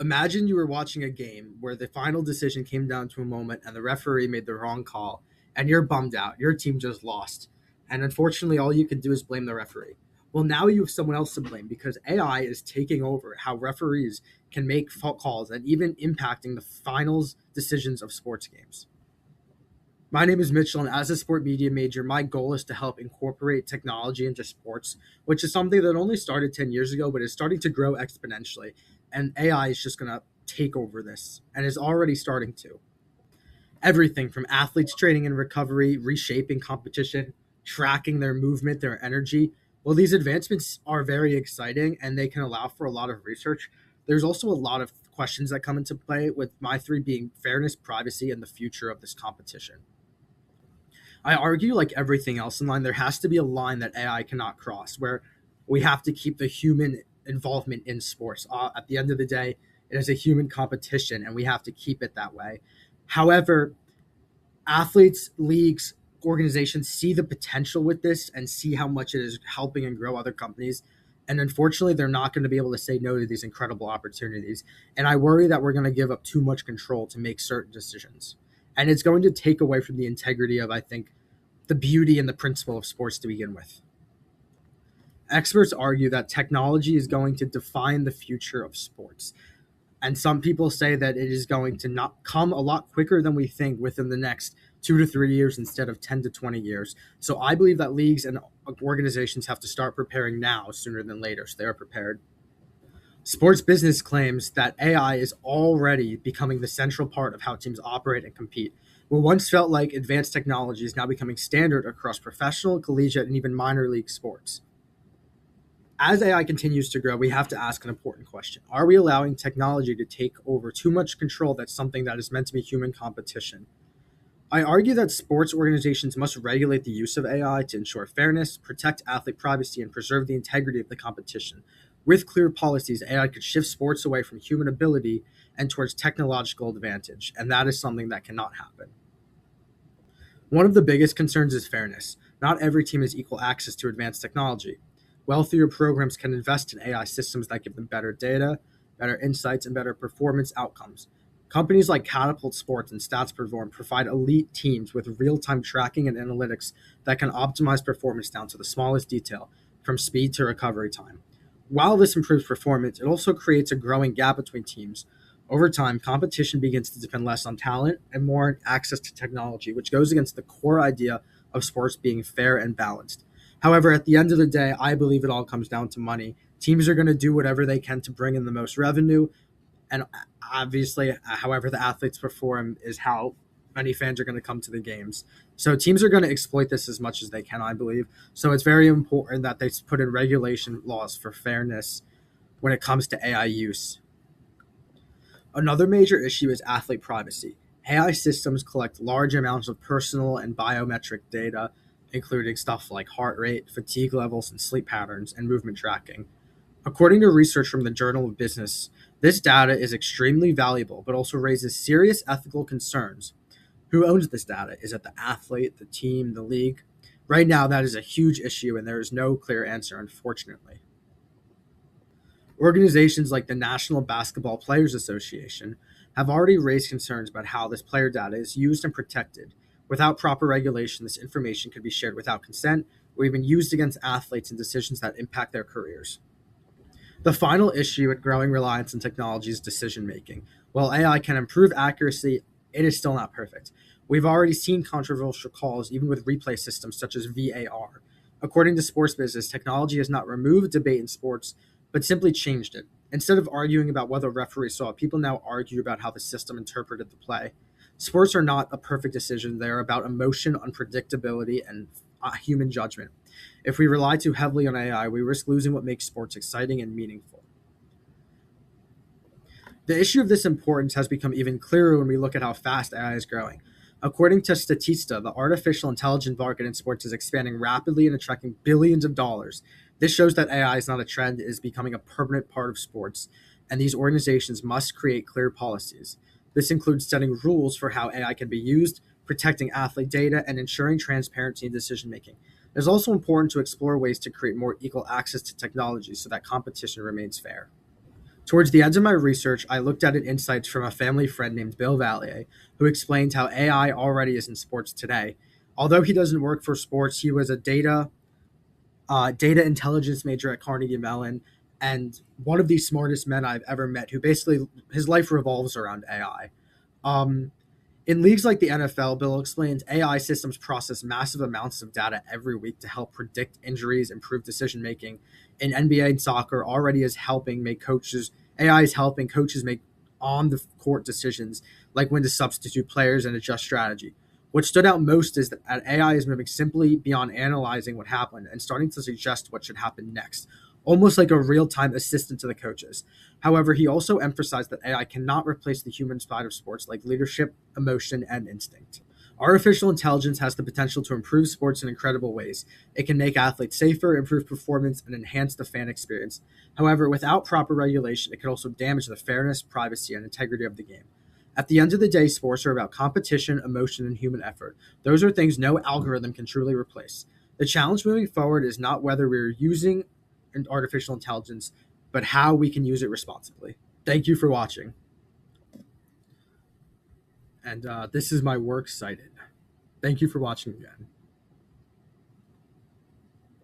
Imagine you were watching a game where the final decision came down to a moment and the referee made the wrong call, and you're bummed out. Your team just lost. And unfortunately, all you can do is blame the referee. Well, now you have someone else to blame because AI is taking over how referees can make fault calls and even impacting the finals decisions of sports games. My name is Mitchell, and as a sport media major, my goal is to help incorporate technology into sports, which is something that only started 10 years ago, but is starting to grow exponentially. And AI is just going to take over this and is already starting to. Everything from athletes training and recovery, reshaping competition, tracking their movement, their energy. Well, these advancements are very exciting and they can allow for a lot of research. There's also a lot of questions that come into play, with my three being fairness, privacy, and the future of this competition. I argue, like everything else in line, there has to be a line that AI cannot cross, where we have to keep the human involvement in sports. At the end of the day, it is a human competition, and we have to keep it that way. However, athletes, leagues, organizations see the potential with this and see how much it is helping and grow other companies. And unfortunately, they're not going to be able to say no to these incredible opportunities. And I worry that we're going to give up too much control to make certain decisions. And it's going to take away from the integrity of, I think, the beauty and the principle of sports to begin with. Experts argue that technology is going to define the future of sports. And some people say that it is going to not come a lot quicker than we think within the next 2 to 3 years instead of 10 to 20 years. So I believe that leagues and organizations have to start preparing now sooner than later, so they are prepared. Sports business claims that AI is already becoming the central part of how teams operate and compete. What once felt like advanced technology is now becoming standard across professional, collegiate, and even minor league sports. As AI continues to grow, we have to ask an important question. Are we allowing technology to take over too much control that's something that is meant to be human competition? I argue that sports organizations must regulate the use of AI to ensure fairness, protect athlete privacy, and preserve the integrity of the competition. With clear policies, AI could shift sports away from human ability and towards technological advantage, and that is something that cannot happen. One of the biggest concerns is fairness. Not every team has equal access to advanced technology. Wealthier programs can invest in AI systems that give them better data, better insights, and better performance outcomes. Companies like Catapult Sports and StatsPerform provide elite teams with real-time tracking and analytics that can optimize performance down to the smallest detail, from speed to recovery time. While this improves performance, it also creates a growing gap between teams. Over time, competition begins to depend less on talent and more on access to technology, which goes against the core idea of sports being fair and balanced. However, at the end of the day, I believe it all comes down to money. Teams are going to do whatever they can to bring in the most revenue. And obviously, however the athletes perform is how many fans are going to come to the games. So teams are going to exploit this as much as they can, I believe. So it's very important that they put in regulation laws for fairness when it comes to AI use. Another major issue is athlete privacy. AI systems collect large amounts of personal and biometric data, including stuff like heart rate, fatigue levels, and sleep patterns, and movement tracking. According to research from the Journal of Business, this data is extremely valuable, but also raises serious ethical concerns. Who owns this data? Is it the athlete, the team, the league? Right now, that is a huge issue, and there is no clear answer, unfortunately. Organizations like the National Basketball Players Association have already raised concerns about how this player data is used and protected. Without proper regulation, this information could be shared without consent or even used against athletes in decisions that impact their careers. The final issue with growing reliance on technology is decision making. While AI can improve accuracy, it is still not perfect. We've already seen controversial calls, even with replay systems such as VAR. According to Sports Business, technology has not removed debate in sports, but simply changed it. Instead of arguing about whether referees saw it, people now argue about how the system interpreted the play. Sports are not a perfect decision. They are about emotion, unpredictability, and human judgment. If we rely too heavily on AI, we risk losing what makes sports exciting and meaningful. The issue of this importance has become even clearer when we look at how fast AI is growing. According to Statista, the artificial intelligence market in sports is expanding rapidly and attracting billions of dollars. This shows that AI is not a trend, it is becoming a permanent part of sports, and these organizations must create clear policies. This includes setting rules for how AI can be used, protecting athlete data, and ensuring transparency in decision making. It is also important to explore ways to create more equal access to technology so that competition remains fair. Towards the end of my research, I looked at insights from a family friend named Bill Valier, who explained how AI already is in sports today. Although he doesn't work for sports, he was a data intelligence major at Carnegie Mellon, and one of the smartest men I've ever met. Who basically his life revolves around AI. Um, in leagues like the NFL, Bill explains AI systems process massive amounts of data every week to help predict injuries, improve decision making. In NBA and soccer, already is helping make coaches AI is helping coaches make on the court decisions like when to substitute players and adjust strategy. What stood out most is that AI is moving simply beyond analyzing what happened and starting to suggest what should happen next, almost like a real time assistant to the coaches. However, he also emphasized that AI cannot replace the human side of sports like leadership, emotion, and instinct. Artificial intelligence has the potential to improve sports in incredible ways. It can make athletes safer, improve performance, and enhance the fan experience. However, without proper regulation, it could also damage the fairness, privacy, and integrity of the game. At the end of the day, sports are about competition, emotion, and human effort. Those are things no algorithm can truly replace. The challenge moving forward is not whether we're using artificial intelligence, but how we can use it responsibly. Thank you for watching. And this is my works cited. Thank you for watching again.